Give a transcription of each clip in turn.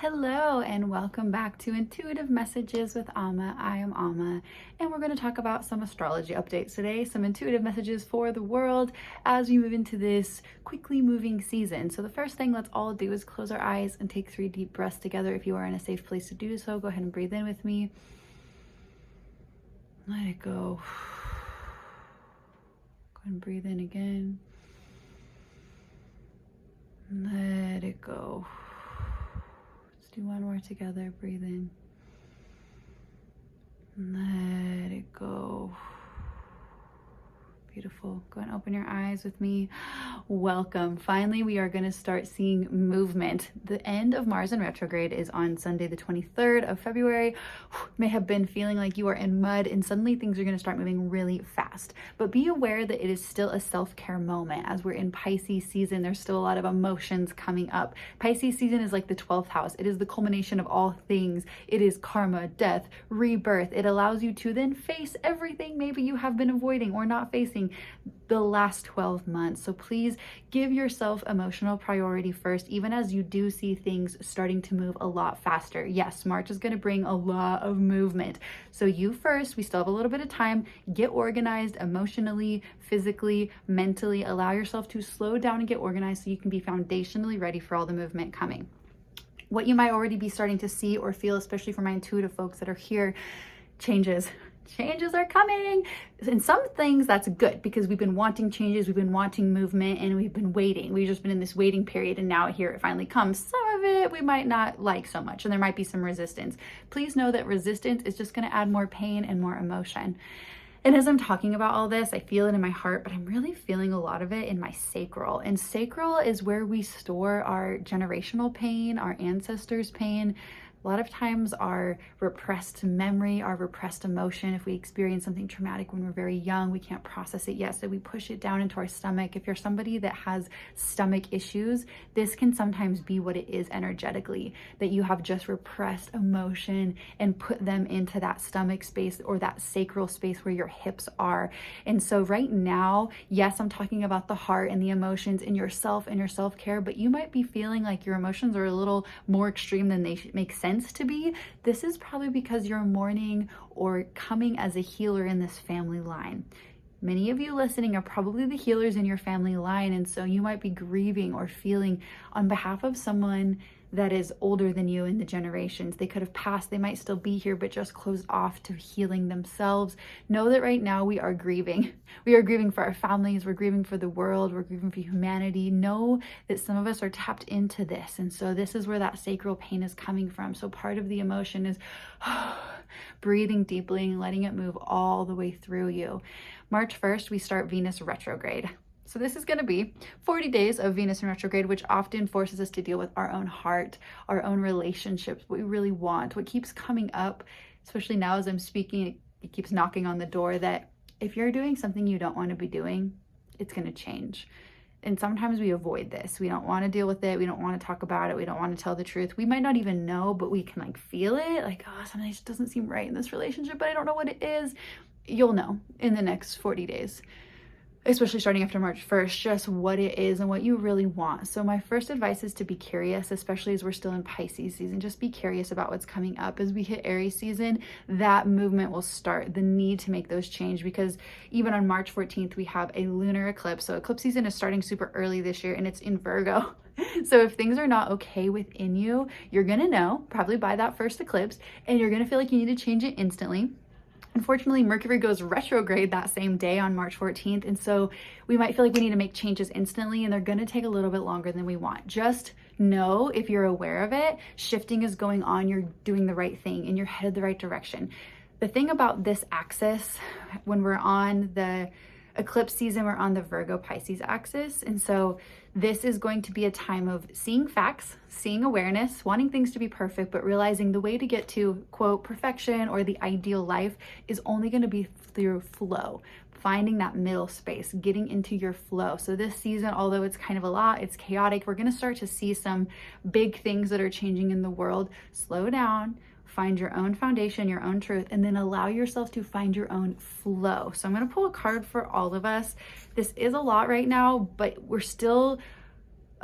Hello and welcome back to Intuitive Messages with Amma. I am Amma and we're going to talk about some astrology updates today, some intuitive messages for the world as we move into this quickly moving season. So the first thing let's all do is close our eyes and take 3 deep breaths together. If you are in a safe place to do so, go ahead and breathe in with me. Let it go. Go ahead and breathe in again. Let it go. Do one more together. Breathe in. Let it go. Beautiful. Go and open your eyes with me. Welcome. Finally, we are going to start seeing movement. The end of Mars in retrograde is on Sunday, the 23rd of February. May have been feeling like you are in mud and suddenly things are going to start moving really fast. But be aware that it is still a self-care moment. As we're in Pisces season, there's still a lot of emotions coming up. Pisces season is like the 12th house. It is the culmination of all things. It is karma, death, rebirth. It allows you to then face everything maybe you have been avoiding or not facing the last 12 months. So please give yourself emotional priority first, even as you do see things starting to move a lot faster. Yes, March is going to bring a lot of movement. So you first, we still have a little bit of time. Get organized emotionally, physically, mentally. Allow yourself to slow down and get organized so you can be foundationally ready for all the movement coming. What you might already be starting to see or feel, especially for my intuitive folks that are here, changes are coming. In some things that's good because we've been wanting changes, we've been wanting movement, and we've been waiting. We've just been in this waiting period, and now here it finally comes. Some of it we might not like so much, and there might be some resistance. Please know that resistance is just going to add more pain and more emotion. And as I'm talking about all this, I feel it in my heart, but I'm really feeling a lot of it in my sacral. And sacral is where we store our generational pain, our ancestors' pain. A lot of times our repressed memory, our repressed emotion, if we experience something traumatic when we're very young, we can't process it yet, so we push it down into our stomach. If you're somebody that has stomach issues, this can sometimes be what it is energetically, that you have just repressed emotion and put them into that stomach space or that sacral space where your hips are. And so right now, yes, I'm talking about the heart and the emotions in yourself and your self-care, but you might be feeling like your emotions are a little more extreme than they make sense to be. This is probably because you're mourning or coming as a healer in this family line. Many of you listening are probably the healers in your family line, and so you might be grieving or feeling on behalf of someone that is older than you in the generations. They could have passed, they might still be here, but just closed off to healing themselves. Know that right now we are grieving. We are grieving for our families, we're grieving for the world, we're grieving for humanity. Know that some of us are tapped into this, and so this is where that sacral pain is coming from. So part of the emotion is breathing deeply and letting it move all the way through you. March 1st, we start Venus retrograde. So this is going to be 40 days of Venus in retrograde, which often forces us to deal with our own heart, our own relationships, what we really want, what keeps coming up, especially now as I'm speaking, it keeps knocking on the door that if you're doing something you don't want to be doing, it's going to change. And sometimes we avoid this. We don't want to deal with it. We don't want to talk about it. We don't want to tell the truth. We might not even know, but we can like feel it. Like, oh, something just doesn't seem right in this relationship, but I don't know what it is. You'll know in the next 40 days. Especially starting after March 1st, just what it is and what you really want. So my first advice is to be curious, especially as we're still in Pisces season. Just be curious about what's coming up. As we hit Aries season, that movement will start, the need to make those change, because even on March 14th, we have a lunar eclipse. So eclipse season is starting super early this year and it's in Virgo. So if things are not okay within you, you're gonna know probably by that first eclipse, and you're gonna feel like you need to change it instantly. Unfortunately, Mercury goes retrograde that same day on March 14th, and so we might feel like we need to make changes instantly, and they're going to take a little bit longer than we want. Just know, if you're aware of it, shifting is going on, you're doing the right thing, and you're headed the right direction. The thing about this axis, when we're on the eclipse season, we're on the Virgo Pisces axis, and so this is going to be a time of seeing facts, seeing awareness, wanting things to be perfect, but realizing the way to get to, quote, perfection or the ideal life is only going to be through flow, finding that middle space, getting into your flow. So this season, although it's kind of a lot, it's chaotic, we're going to start to see some big things that are changing in the world. Slow down, find your own foundation, your own truth, and then allow yourself to find your own flow. So I'm going to pull a card for all of us. This is a lot right now, but we're still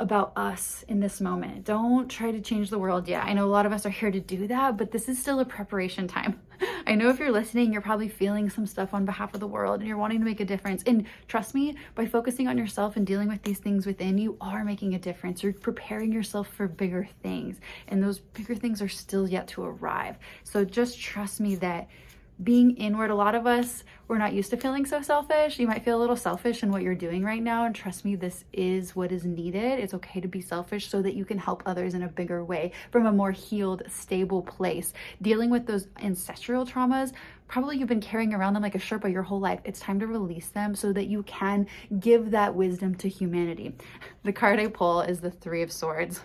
about us in this moment. Don't try to change the world yet. I know a lot of us are here to do that, but this is still a preparation time. I know if you're listening, you're probably feeling some stuff on behalf of the world and you're wanting to make a difference. And trust me, by focusing on yourself and dealing with these things within, you are making a difference. You're preparing yourself for bigger things, and those bigger things are still yet to arrive. So just trust me that being inward, a lot of us, we're not used to feeling so selfish. You might feel a little selfish in what you're doing right now. And trust me, this is what is needed. It's okay to be selfish so that you can help others in a bigger way from a more healed, stable place. Dealing with those ancestral traumas, probably you've been carrying around them like a Sherpa your whole life. It's time to release them so that you can give that wisdom to humanity. The card I pull is the Three of Swords.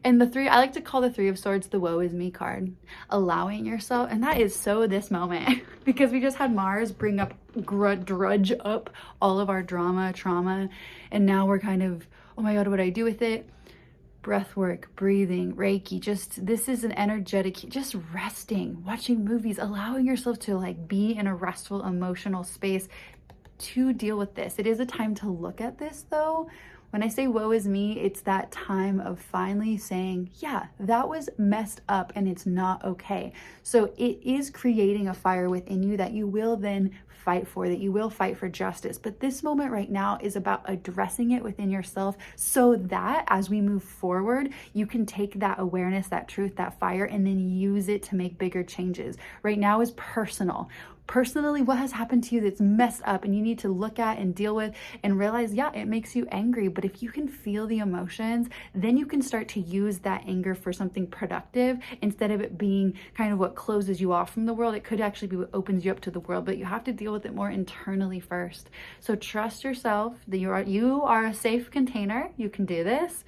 And I like to call the Three of Swords the woe is me card. Allowing yourself, and that is so this moment, because we just had Mars bring up, drudge up all of our drama, trauma, and now we're kind of, oh my God, what do I do with it? Breath work, breathing, Reiki, this is an energetic, just resting, watching movies, allowing yourself to like be in a restful emotional space to deal with this. It is a time to look at this though. When I say woe is me, it's that time of finally saying, yeah, that was messed up and it's not okay. So it is creating a fire within you that you will then fight for, that you will fight for justice. But this moment right now is about addressing it within yourself so that as we move forward, you can take that awareness, that truth, that fire, and then use it to make bigger changes. Right now is personal. Personally, what has happened to you that's messed up and you need to look at and deal with and realize, yeah, it makes you angry. But if you can feel the emotions, then you can start to use that anger for something productive instead of it being kind of what closes you off from the world. It could actually be what opens you up to the world, but you have to deal with it more internally first. So trust yourself that you are a safe container. You can do this.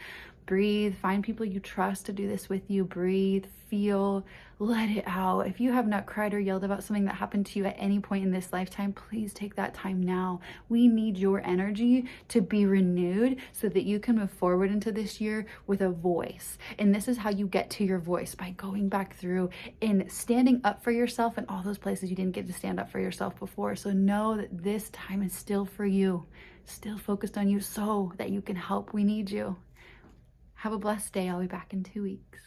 Breathe, find people you trust to do this with you. Breathe, feel, let it out. If you have not cried or yelled about something that happened to you at any point in this lifetime, please take that time now. We need your energy to be renewed so that you can move forward into this year with a voice. And this is how you get to your voice, by going back through and standing up for yourself in all those places you didn't get to stand up for yourself before. So know that this time is still for you, still focused on you so that you can help. We need you. Have a blessed day. I'll be back in 2 weeks.